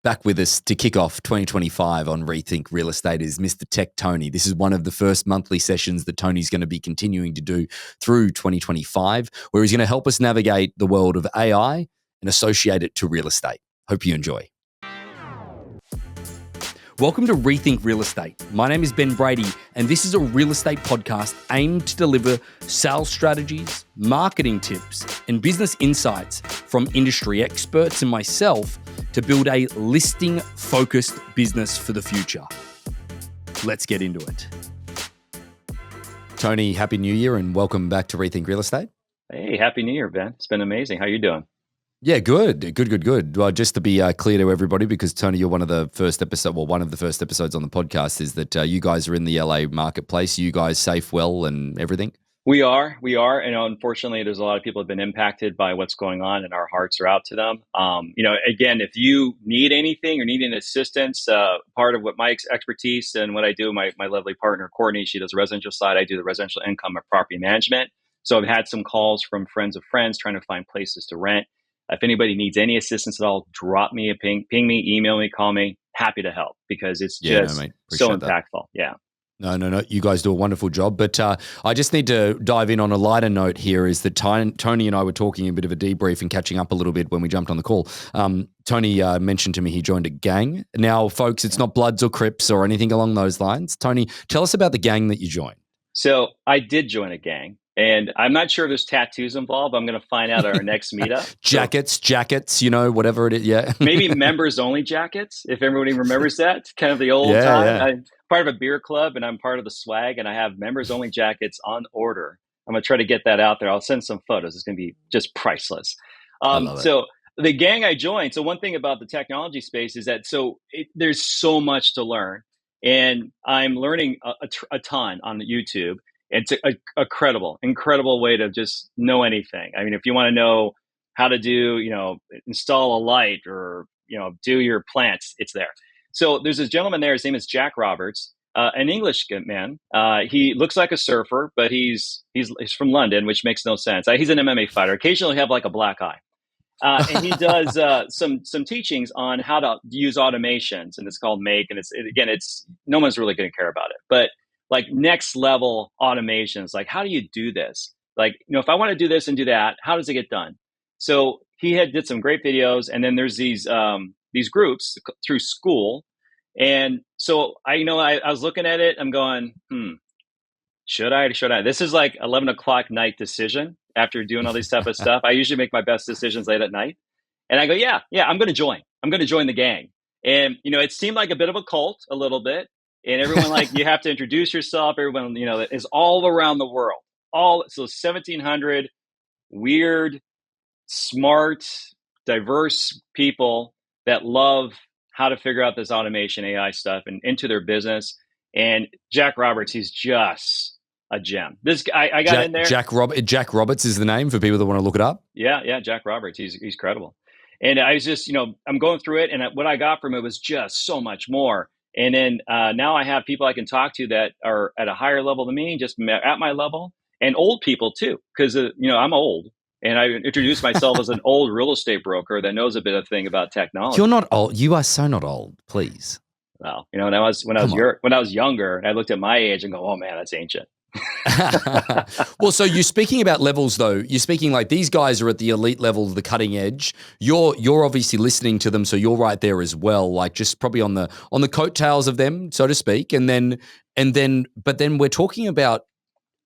Back with us to kick off 2025 on Rethink Real Estate is Mr. Tech Tony. This is one of the first monthly sessions that Tony's going to be continuing to do through 2025, where he's going to help us navigate the world of AI and associate it to real estate. Hope you enjoy. Welcome to Rethink Real Estate. My name is Ben Brady, and this is a real estate podcast aimed to deliver sales strategies, marketing tips, and business insights from industry experts and myself to build a listing-focused business for the future. Let's get into it. Tony, Happy New Year and welcome back to Rethink Real Estate. Hey, Happy New Year, Ben. It's been amazing. How you doing? Yeah, good. Well, just to be clear to everybody, because Tony, you're one of the first episodes on the podcast, is that you guys are in the LA marketplace. You guys safe, well, and everything? We are. And unfortunately, there's a lot of people who have been impacted by what's going on, and our hearts are out to them. Again, if you need anything or need any assistance, part of what my expertise and what I do, my lovely partner, Courtney, she does the residential side. I do the residential income and property management. So I've had some calls from friends of friends trying to find places to rent. If anybody needs any assistance at all, drop me a ping me, email me, call me. Happy to help because it's so impactful. That. Yeah. No. You guys do a wonderful job. But I just need to dive in on a lighter note here is that Tony and I were talking a bit of a debrief and catching up a little bit when we jumped on the call. Tony mentioned to me he joined a gang. Now, folks, it's not Bloods or Crips or anything along those lines. Tony, tell us about the gang that you joined. So I did join a gang. And I'm not sure if there's tattoos involved. I'm going to find out at our next meetup. Jackets, whatever it is. Yeah. Maybe members only jackets, if everybody remembers that. Kind of the old time. Yeah. I'm part of a beer club and I'm part of the swag and I have members only jackets on order. I'm going to try to get that out there. I'll send some photos. It's going to be just priceless. So the gang I joined. So one thing about the technology space is that there's so much to learn. And I'm learning a ton on YouTube. It's a incredible way to just know anything. I mean, if you want to know how to do, install a light or, do your plants, it's there. So there's this gentleman there. His name is Jack Roberts, an English man. He looks like a surfer, but he's from London, which makes no sense. He's an MMA fighter. Occasionally he'll have like a black eye. And he does some teachings on how to use automations, and it's called Make. And it's no one's really going to care about it, but like next level automations, like how do you do this? Like, if I want to do this and do that, how does it get done? So he did some great videos, and then there's these groups through school. And so I was looking at it, I'm going, should I? This is like 11 o'clock night decision after doing all these type of stuff. I usually make my best decisions late at night. And I go, yeah, I'm going to join. I'm going to join the gang. And, it seemed like a bit of a cult a little bit. And everyone, you have to introduce yourself. Everyone, is all around the world. 1,700 weird, smart, diverse people that love how to figure out this automation AI stuff and into their business. And Jack Roberts, he's just a gem. This guy, I got in there. Jack Roberts is the name for people that want to look it up. Yeah, Jack Roberts. He's credible. And I was just, I'm going through it, and what I got from it was just so much more. And then now I have people I can talk to that are at a higher level than me, just at my level, and old people too, because I'm old, and I introduce myself as an old real estate broker that knows a bit of thing about technology. You're not old. You are so not old. Please. Well, when I was younger, and I looked at my age and go, oh man, that's ancient. Well, so you're speaking about levels though. You're speaking like these guys are at the elite level, the cutting edge. You're obviously listening to them, so you're right there as well. Like just probably on the coattails of them, so to speak. But then we're talking about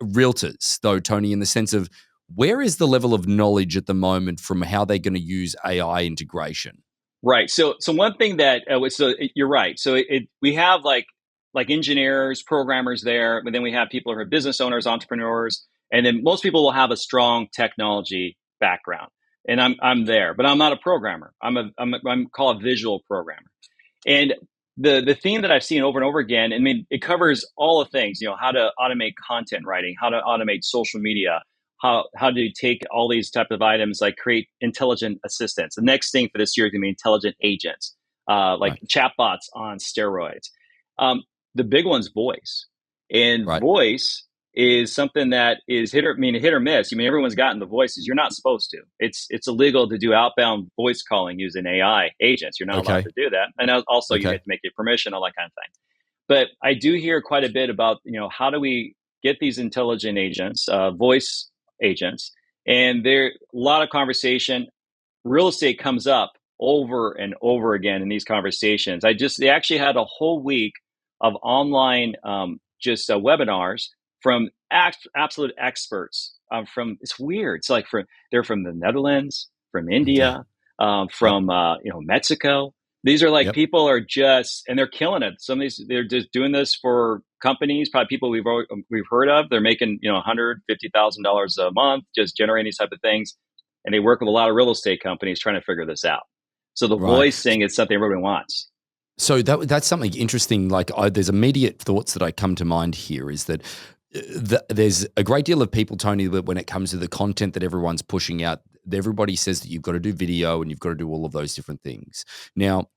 realtors though, Tony, in the sense of where is the level of knowledge at the moment from how they're going to use AI integration? Right. So one thing that you're right. So we have like engineers, programmers there, but then we have people who are business owners, entrepreneurs, and then most people will have a strong technology background. And I'm there, but I'm not a programmer. I'm called a visual programmer. And the theme that I've seen over and over again, I mean, it covers all the things, how to automate content writing, how to automate social media, how do you take all these type of items, like create intelligent assistants. The next thing for this year is going to be intelligent agents, right. Chatbots on steroids. The big one's voice. And voice is something that is hit or miss. I mean, everyone's gotten the voices. You're not supposed to. It's illegal to do outbound voice calling using AI agents. You're not allowed to do that. And also you have to make your permission, all that kind of thing. But I do hear quite a bit about, how do we get these intelligent agents, voice agents, and there a lot of conversation. Real estate comes up over and over again in these conversations. They actually had a whole week of online webinars from absolute experts. It's weird. It's like they're from the Netherlands, from India, from Mexico. These are like people are and they're killing it. Some of these, they're just doing this for companies, probably people we've heard of. They're making $150,000 a month just generating these type of things, and they work with a lot of real estate companies trying to figure this out. So the voice thing is something everybody wants. So that's something interesting. Like there's immediate thoughts that I come to mind here is that there's a great deal of people, Tony, that when it comes to the content that everyone's pushing out, everybody says that you've got to do video and you've got to do all of those different things. Now,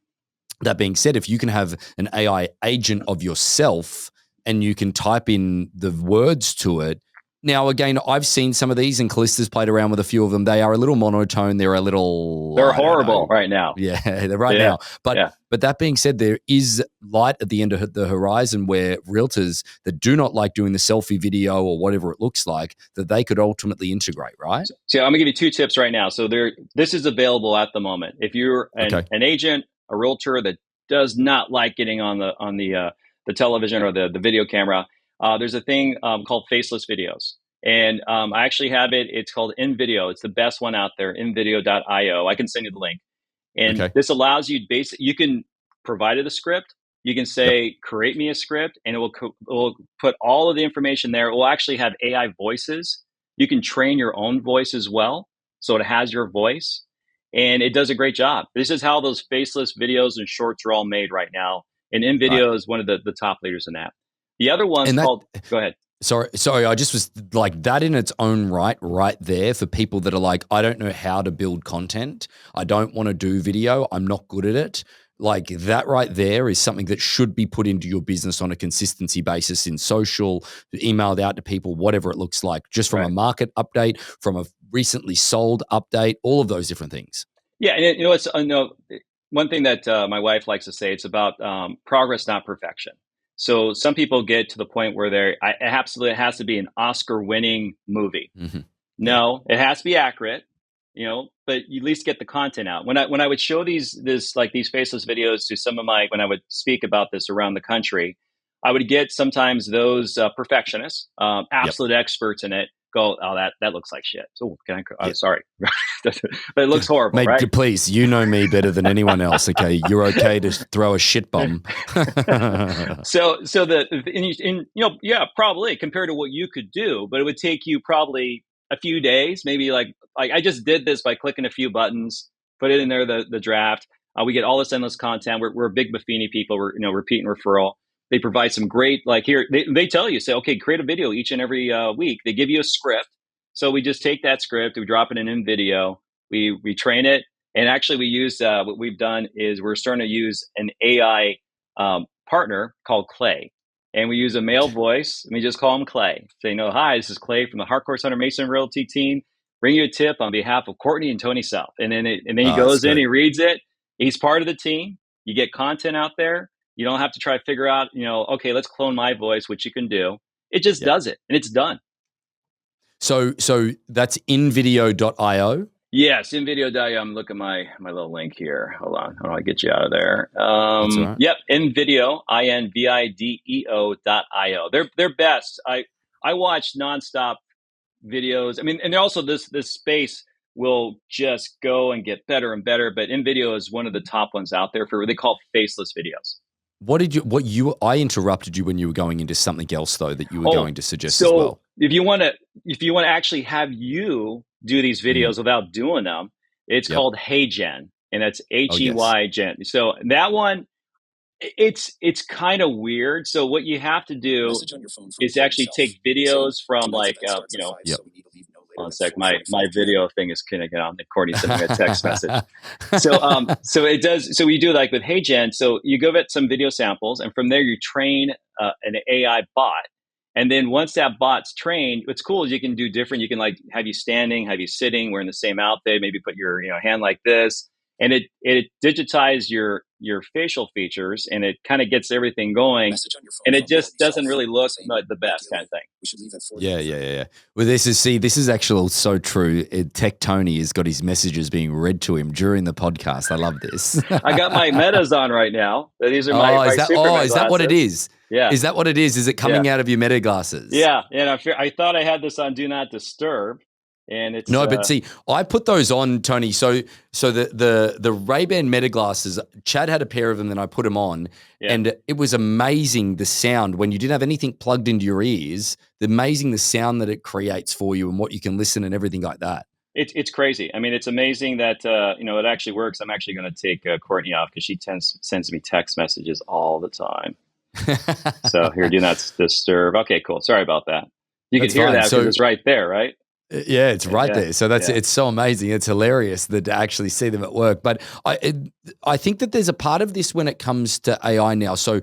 that being said, if you can have an AI agent of yourself and you can type in the words to it. Now, again, I've seen some of these and Callista's played around with a few of them. They are a little monotone. They're horrible right now. Yeah, they're now. But that being said, there is light at the end of the horizon where realtors that do not like doing the selfie video or whatever it looks like, that they could ultimately integrate, right? So I'm gonna give you 2 tips right now. So this is available at the moment. If you're an agent, a realtor that does not like getting on the television or the video camera, there's a thing called faceless videos. And I actually have it. It's called InVideo. It's the best one out there, invideo.io. I can send you the link. And this allows you you can provide it a script. You can say, create me a script, and it will put all of the information there. It will actually have AI voices. You can train your own voice as well, so it has your voice. And it does a great job. This is how those faceless videos and shorts are all made right now. And InVideo is one of the top leaders in that. The other one's called, go ahead. Sorry, I just was like that in its own right there for people that are like, I don't know how to build content. I don't want to do video. I'm not good at it. Like that right there is something that should be put into your business on a consistency basis in social, emailed out to people, whatever it looks like, just from a market update, from a recently sold update, all of those different things. Yeah. And it's one thing that my wife likes to say, it's about progress, not perfection. So some people get to the point where it absolutely has to be an Oscar-winning movie. Mm-hmm. No, it has to be accurate, but you at least get the content out. When I would show these faceless videos to when I would speak about this around the country, I would get sometimes those perfectionists, absolute experts in it, go, oh, that looks like shit. So sorry, but it looks horrible, Mate, right? Please, you know me better than anyone else. Okay, you're okay to throw a shit bomb. Probably compared to what you could do, but it would take you probably a few days, maybe like I just did this by clicking a few buttons, put it in there, the draft. We get all this endless content. We're big Buffini people. We're repeat and referral. They provide some great, they tell you, say, okay, create a video each and every week. They give you a script. So we just take that script, we drop it in InVideo, we train it. And actually we use, what we've done is we're starting to use an AI partner called Clay. And we use a male voice, and we just call him Clay. Say, hi, this is Clay from the Harcourts Hunter Mason Realty team. Bring you a tip on behalf of Courtney and Tony South. And then he goes in, he reads it. He's part of the team. You get content out there. You don't have to try to figure out, okay, let's clone my voice, which you can do. It just does it, and it's done. So that's invideo.io? Yes, invideo.io. I'm looking at my little link here. Hold on. How do I get you out of there? That's all right. Yep, invideo, invideo.io. They're best. I watch nonstop videos. I mean, and also this space will just go and get better and better, but InVideo is one of the top ones out there for what they call faceless videos. I interrupted you when you were going into something else though that you were going to suggest as well. If you want to actually have you do these videos without doing them, it's called HeyGen, and that's HEY Gen. So that one, it's kind of weird. So what you have to do is actually take videos from one sec, my video thing is kind of get on the Courtney sending a text message. So it does. So we do like with HeyGen. So you go get some video samples, and from there you train an AI bot, And then once that bot's trained, what's cool is you can do different. You can like have you standing, have you sitting, wearing the same outfit, maybe put your hand like this. And it digitizes your facial features, and it kind of gets everything going. And it just doesn't really look like the best kind of thing. Yeah. Well, this is actually so true. Tech Tony has got his messages being read to him during the podcast. I love this. I got my Metas on right now. These are my Superman is that what it is? Yeah. Is that what it is? Is it coming out of your Meta glasses? Yeah. And I thought I had this on Do Not Disturb. And it's but see, I put those on, Tony. So the Ray-Ban Meta glasses, Chad had a pair of them, and I put them on, and it was amazing the sound when you didn't have anything plugged into your ears. The sound that it creates for you and what you can listen and everything like that. It's crazy. I mean, it's amazing that it actually works. I'm actually going to take Courtney off because she sends me text messages all the time. So here, Do Not Disturb. Okay, cool. Sorry about that. You can hear that because it's right there, right? Yeah, it's right there. So it's so amazing. It's hilarious to actually see them at work. But I think that there's a part of this when it comes to AI now. So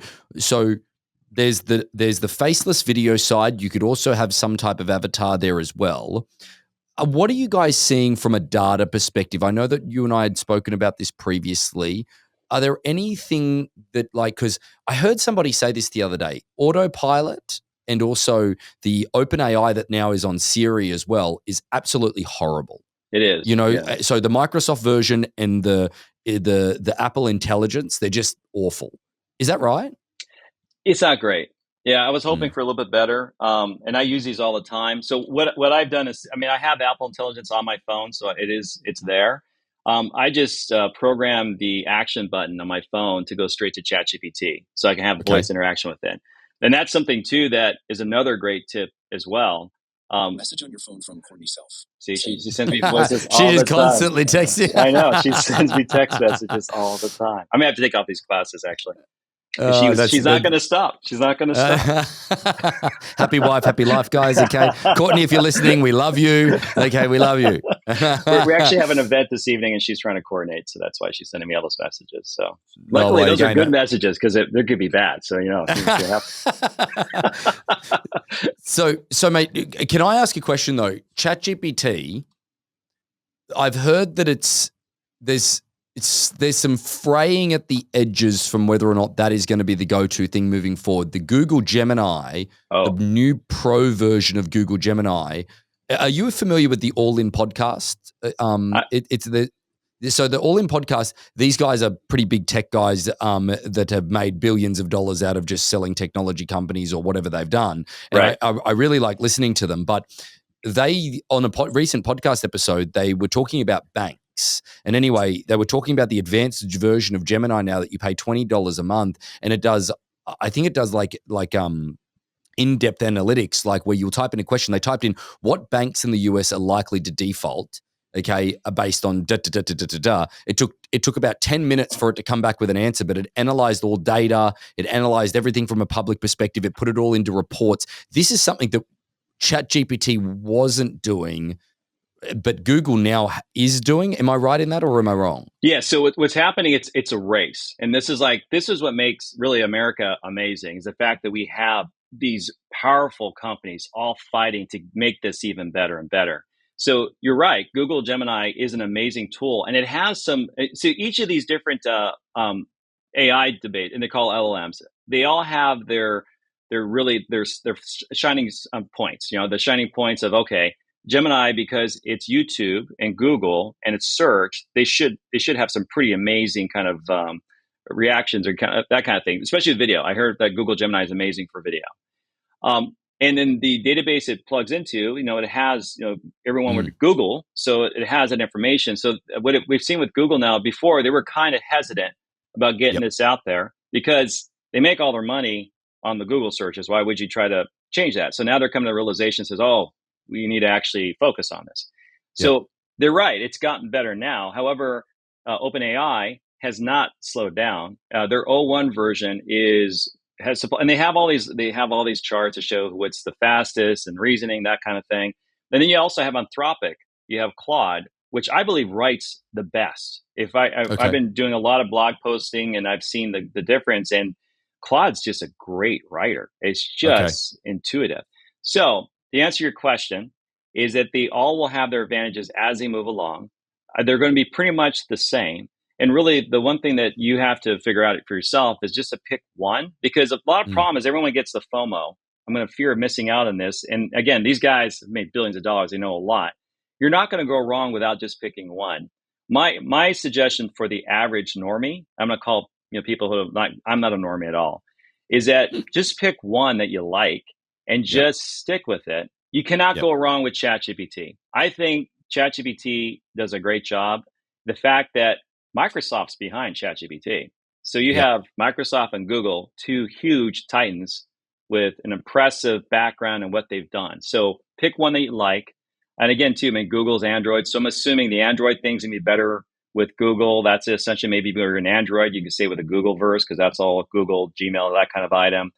there's the faceless video side. You could also have some type of avatar there as well. What are you guys seeing from a data perspective? I know that you and I had spoken about this previously. Are there anything that because I heard somebody say this the other day, autopilot and also the OpenAI that now is on Siri as well is absolutely horrible. It is. So the Microsoft version and the Apple Intelligence, they're just awful. Is that right? It's not great. Yeah, I was hoping for a little bit better. And I use these all the time. So what I've done is, I have Apple Intelligence on my phone, so it's there. I just program the action button on my phone to go straight to ChatGPT, so I can have voice interaction with it. And that's something too that is another great tip as well. Message on your phone from Courtney Self. See, she sends me voices all the time. She just constantly texts you. I know. She sends me text messages all the time. I'm going to have to take off these glasses, actually. She's not going to stop. She's not going to stop. Happy wife, happy life, guys. Okay. Courtney, if you're listening, we love you. Okay, we love you. We actually have an event this evening, and she's trying to coordinate. So that's why she's sending me all those messages. So luckily, those are good messages because there could be bad. So, So, mate, can I ask a question, though? ChatGPT, I've heard that there's some fraying at the edges from whether or not that is going to be the go-to thing moving forward. The Google Gemini, the new pro version of Google Gemini. Are you familiar with the All In podcast? So the All In podcast, these guys are pretty big tech guys that have made billions of dollars out of just selling technology companies or whatever they've done. And I really like listening to them. But they, on a recent podcast episode, they were talking about banks. And anyway, they were talking about the advanced version of Gemini now that you pay $20 a month, and it does. I think it does like in-depth analytics, like where you'll type in a question. They typed in what banks in the US are likely to default. Okay, based on da da da da da da. It took about 10 minutes for it to come back with an answer, but it analyzed all data. It analyzed everything from a public perspective. It put it all into reports. This is something that ChatGPT wasn't doing, but Google now is doing. Am I right in that, or am I wrong? Yeah. So what's happening? It's a race, and this is what makes really America amazing is the fact that we have these powerful companies all fighting to make this even better and better. So you're right. Google Gemini is an amazing tool, and it has some. So each of these different AI debate, and they call LLMs. They all have their shining points. The shining points of Gemini, because it's YouTube and Google and it's search, they should have some pretty amazing kind of reactions or kind of that kind of thing, especially with video. I heard that Google Gemini is amazing for video. And then the database it plugs into, it has, everyone would Google, so it has that information. So what we've seen with Google now, before they were kind of hesitant about getting this out there because they make all their money on the Google searches. Why would you try to change that? So now they're coming to the realization, says, we need to actually focus on this. So they're right. It's gotten better now. However, OpenAI has not slowed down. Their O1 version has and they have all these charts to show what's the fastest and reasoning, that kind of thing. And then you also have Anthropic. You have Claude, which I believe writes the best. I've been doing a lot of blog posting and I've seen the difference. And Claude's just a great writer. It's Okay. just intuitive. So the answer to your question is that they all will have their advantages as they move along. They're going to be pretty much the same. And really, the one thing that you have to figure out for yourself is just to pick one, because a lot of problem is everyone gets the FOMO. I'm going to fear of missing out on this. And again, these guys have made billions of dollars. They know a lot. You're not going to go wrong without just picking one. My suggestion for the average normie, I'm going to call people who I'm not a normie at all, is that just pick one that you like and just stick with it. You cannot go wrong with ChatGPT. I think ChatGPT does a great job. The fact that Microsoft's behind ChatGPT. So you have Microsoft and Google, two huge titans with an impressive background in what they've done. So pick one that you like. And again, too, I mean, Google's Android. So I'm assuming the Android thing's going to be better with Google. That's essentially, maybe if you're an Android, you can stay with a Google verse because that's all Google, Gmail, that kind of item.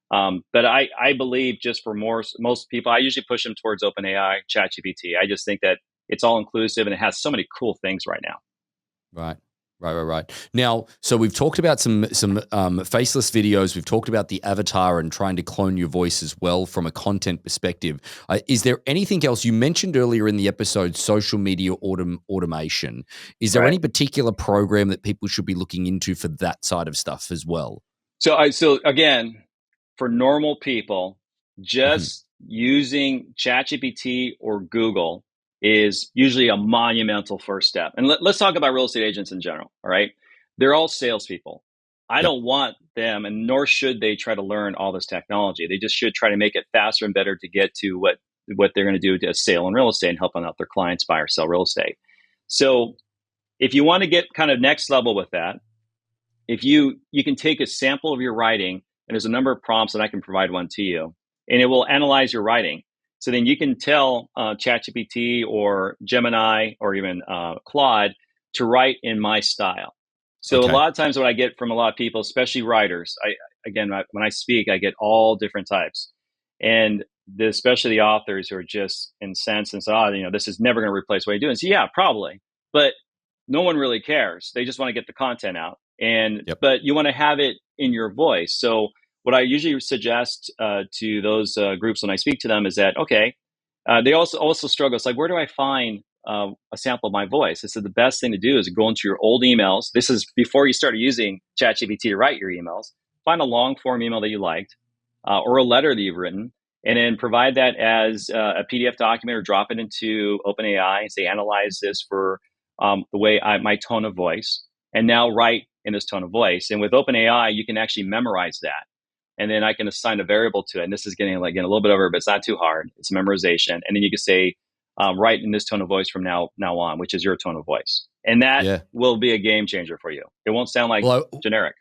But I believe just for most people, I usually push them towards OpenAI, ChatGPT. I just think that it's all inclusive and it has so many cool things right now. Right. Now, so we've talked about some faceless videos. We've talked about the avatar and trying to clone your voice as well from a content perspective. Is there anything else? You mentioned earlier in the episode social media automation. Is there any particular program that people should be looking into for that side of stuff as well? So again, for normal people, just using ChatGPT or Google is usually a monumental first step. And let's talk about real estate agents in general. All right. They're all salespeople. I don't want them, and nor should they try to learn all this technology. They just should try to make it faster and better to get to what they're going to do to sale in real estate and helping out their clients buy or sell real estate. So if you want to get kind of next level with that, if you can take a sample of your writing, and there's a number of prompts, and I can provide one to you, and it will analyze your writing. So then you can tell ChatGPT or Gemini or even Claude to write in my style. So a lot of times what I get from a lot of people, especially writers, when I speak, I get all different types. And especially the authors who are just incensed and say, this is never going to replace what I do. And so, yeah, probably. But no one really cares. They just want to get the content out. But you want to have it in your voice. So what I usually suggest to those groups when I speak to them is that, they also struggle. It's like, where do I find a sample of my voice? I said the best thing to do is go into your old emails. This is before you started using ChatGPT to write your emails. Find a long form email that you liked or a letter that you've written, and then provide that as a PDF document or drop it into OpenAI and say, analyze this for the way my tone of voice, and now write in this tone of voice. And with OpenAI, you can actually memorize that. And then I can assign a variable to it. And this is getting a little bit over, but it's not too hard. It's memorization. And then you can say, write in this tone of voice from now on, which is your tone of voice. And that will be a game changer for you. It won't sound like generic.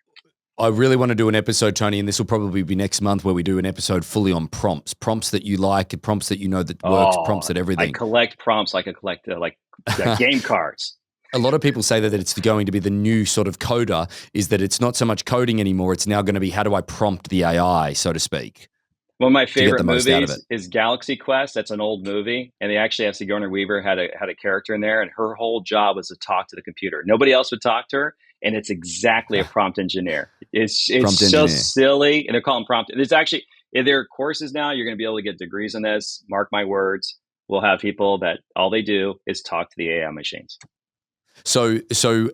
I really want to do an episode, Tony, and this will probably be next month, where we do an episode fully on prompts that you like, prompts that you know that works, prompts that everything. I collect prompts like I collect game cards. A lot of people say that it's going to be the new sort of coder, is that it's not so much coding anymore. It's now going to be, how do I prompt the AI, so to speak? One of my favorite movies is Galaxy Quest. That's an old movie. And they actually have Sigourney Weaver had a character in there, and her whole job was to talk to the computer. Nobody else would talk to her. And it's exactly a prompt engineer. It's so silly. And they're calling prompt. There's actually, if there are courses now, you're going to be able to get degrees in this. Mark my words. We'll have people that all they do is talk to the AI machines. So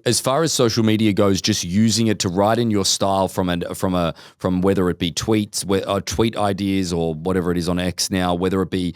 as far as social media goes, just using it to write in your style from whether it be tweets, tweet ideas, or whatever it is on X now, whether it be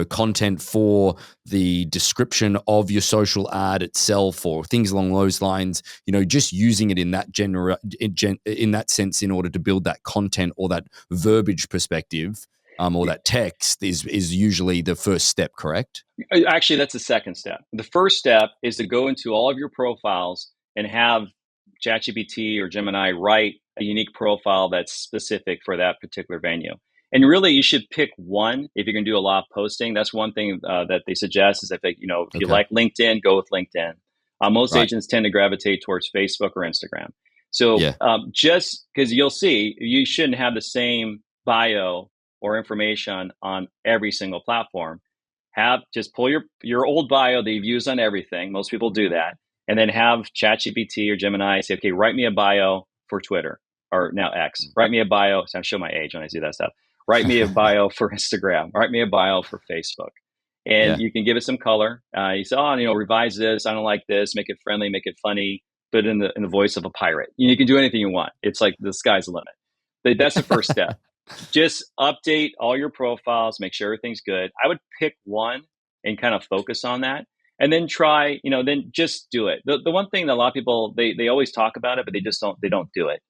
content for the description of your social ad itself or things along those lines, just using it in that in that sense in order to build that content or that verbiage perspective. Or that text is usually the first step, correct? Actually, that's the second step. The first step is to go into all of your profiles and have ChatGPT or Gemini write a unique profile that's specific for that particular venue. And really, you should pick one if you're going to do a lot of posting. That's one thing that they suggest is if you like LinkedIn, go with LinkedIn. Most agents tend to gravitate towards Facebook or Instagram. So just because you'll see, you shouldn't have the same bio or information on every single platform. Just pull your old bio that you've used on everything. Most people do that. And then have ChatGPT or Gemini say, okay, write me a bio for Twitter. or now X. Write me a bio. So I show my age when I do that stuff. Write me a bio for Instagram. Write me a bio for Facebook. And you can give it some color. You say, revise this. I don't like this. Make it friendly. Make it funny. Put it in the voice of a pirate. You can do anything you want. It's like the sky's the limit. But that's the first step. Just update all your profiles. Make sure everything's good. I would pick one and kind of focus on that. And then try, then just do it. The one thing that a lot of people, they always talk about it, but they don't do it.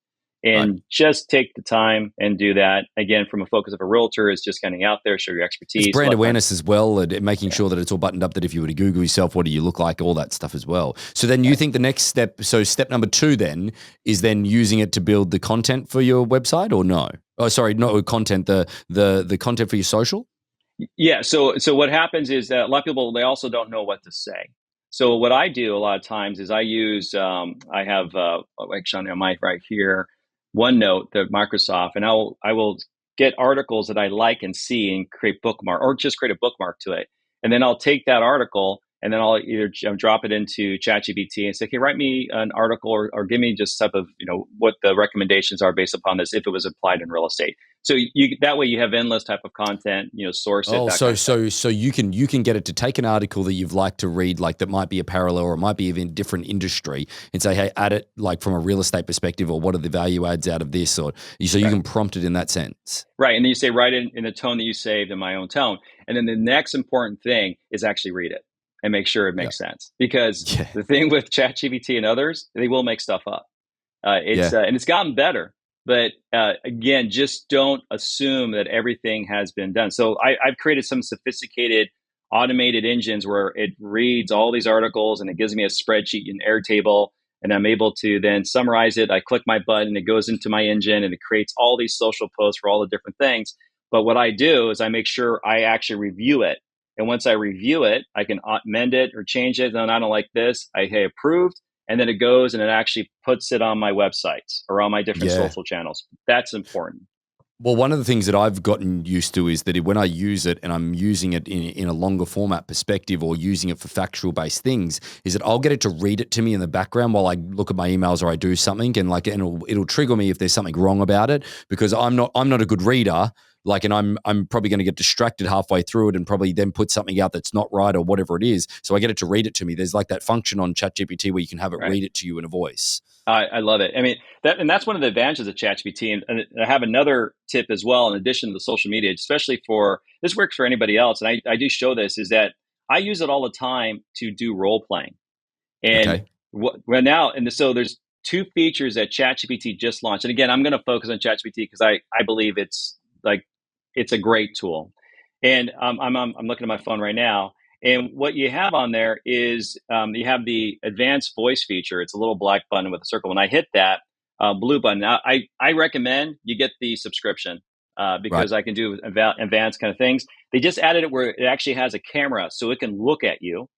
And just take the time and do that. Again, from a focus of a realtor, is just getting out there, show your expertise. It's brand awareness as well, and making sure that it's all buttoned up, that if you were to Google yourself, what do you look like, all that stuff as well. So then you think the next step, so step number 2 then, is then using it to build the content for your website, or no? Oh, sorry, not content, the content for your social? Yeah. So what happens is that a lot of people, they also don't know what to say. So what I do a lot of times is I use, I have, actually on my right here, OneNote, the Microsoft, and I will get articles that I like and see and create bookmark, or just create a bookmark to it. And then I'll take that article and then I'll either drop it into ChatGPT and say, okay, write me an article or give me just type of, what the recommendations are based upon this if it was applied in real estate. So that way you have endless type of content, source it. Oh, so you can get it to take an article that you've liked to read, like that might be a parallel or it might be even a different industry, and say, hey, add it like from a real estate perspective, or what are the value adds out of this, or so you can prompt it in that sense. Right, and then you say, write it in the tone that you saved in my own tone, and then the next important thing is actually read it and make sure it makes sense, because the thing with ChatGPT and others, they will make stuff up. And it's gotten better. But again, just don't assume that everything has been done. So I've created some sophisticated automated engines where it reads all these articles and it gives me a spreadsheet and Airtable, and I'm able to then summarize it. I click my button, it goes into my engine, and it creates all these social posts for all the different things. But what I do is I make sure I actually review it. And once I review it, I can amend it or change it. Then I don't like this. I hit approved. And then it goes and it actually puts it on my websites or on my different social channels. That's important. Well, one of the things that I've gotten used to is that when I use it and I'm using it in a longer format perspective, or using it for factual based things, is that I'll get it to read it to me in the background while I look at my emails or I do something, and it'll trigger me if there's something wrong about it, because I'm not a good reader. And I'm probably going to get distracted halfway through it and probably then put something out that's not right or whatever it is. So I get it to read it to me. There's like that function on ChatGPT where you can have it read it to you in a voice. I love it. I mean, that's one of the advantages of ChatGPT. And I have another tip as well, in addition to the social media, especially this works for anybody else. And I do show this, is that I use it all the time to do role playing. And so there's 2 features that ChatGPT just launched. And again, I'm going to focus on ChatGPT because I believe it's a great tool. And I'm looking at my phone right now. And what you have on there is you have the advanced voice feature. It's a little black button with a circle. When I hit that blue button, now I recommend you get the subscription because I can do advanced kind of things. They just added it where it actually has a camera so it can look at you.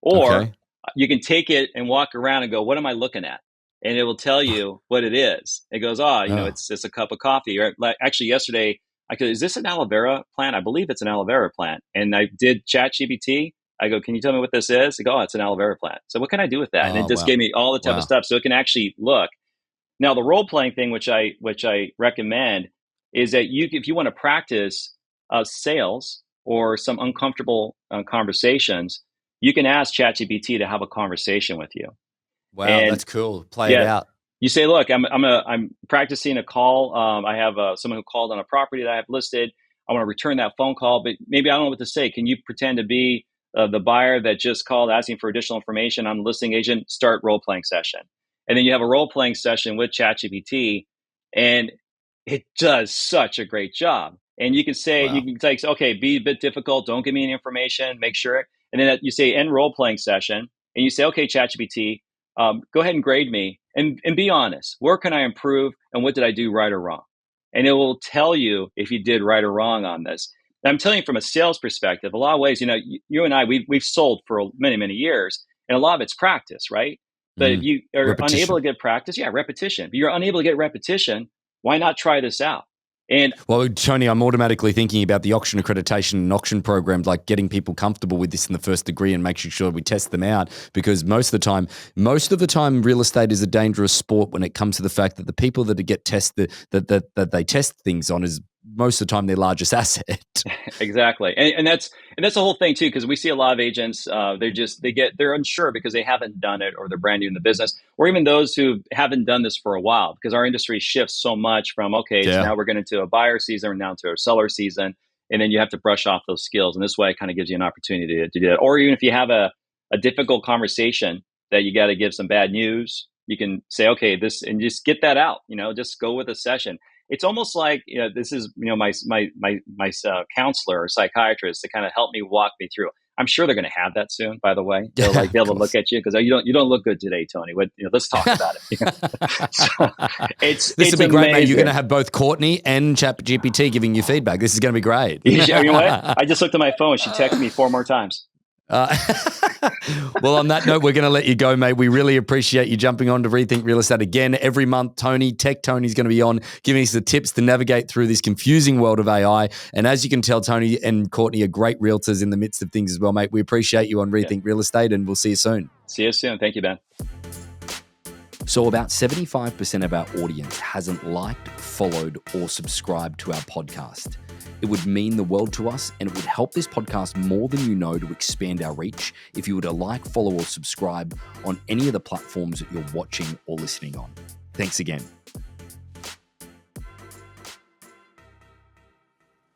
Or you can take it and walk around and go, what am I looking at? And it will tell you what it is. It goes, it's just a cup of coffee. Or actually yesterday, is this an aloe vera plant? I believe it's an aloe vera plant. And I did ChatGPT. I go, can you tell me what this is? They go, it's an aloe vera plant. So what can I do with that? And it just gave me all the type of stuff. So it can actually look. Now, the role playing thing, which I recommend, is that if you want to practice sales or some uncomfortable conversations, you can ask ChatGPT to have a conversation with you. Wow, that's cool. Play it out. You say, look, I'm practicing a call. I have someone who called on a property that I have listed. I want to return that phone call, but maybe I don't know what to say. Can you pretend to be the buyer that just called asking for additional information? I'm the listing agent. Start role-playing session. And then you have a role-playing session with ChatGPT, and it does such a great job. And you can say, okay, be a bit difficult. Don't give me any information. Make sure. And then you say end role-playing session, and you say, okay, ChatGPT, go ahead and grade me and be honest. Where can I improve, and what did I do right or wrong? And it will tell you if you did right or wrong on this. And I'm telling you from a sales perspective, a lot of ways, you and I, we've sold for many, many years, and a lot of it's practice, right? But if you are unable to get practice, repetition. If you're unable to get repetition, why not try this out? And well, Tony, I'm automatically thinking about the auction accreditation and auction programs, like getting people comfortable with this in the first degree and making sure we test them out. Because most of the time, real estate is a dangerous sport when it comes to the fact that the people that get tested, that they test things on, is most of the time their largest asset. Exactly, and that's the whole thing too. Because we see a lot of agents, they're unsure because they haven't done it or they're brand new in the business, or even those who haven't done this for a while. Because our industry shifts so much from so now we're getting into a buyer season, or now into a seller season, and then you have to brush off those skills. And this way, it kind of gives you an opportunity to do that. Or even if you have a difficult conversation that you got to give some bad news, you can say, okay, this, and just get that out. Just go with a session. It's almost like, this is, my counselor or psychiatrist to kind of help me walk me through. I'm sure they're going to have that soon, by the way. They'll be able to look at you because you don't look good today, Tony. But let's talk about it. So this will be great, mate. You're going to have both Courtney and ChatGPT giving you feedback. This is going to be great. You know what? I just looked at my phone. She texted me 4 more times. Well, on that note, we're going to let you go, mate. We really appreciate you jumping on to Rethink Real Estate again. Every month, Tony's going to be on giving us the tips to navigate through this confusing world of AI. And as you can tell, Tony and Courtney are great realtors in the midst of things as well, mate. We appreciate you on Rethink Real Estate, and we'll see you soon. See you soon. Thank you, Ben. So about 75% of our audience hasn't liked, followed, or subscribed to our podcast. It would mean the world to us, and it would help this podcast more than you know to expand our reach if you were to like, follow, or subscribe on any of the platforms that you're watching or listening on. Thanks again.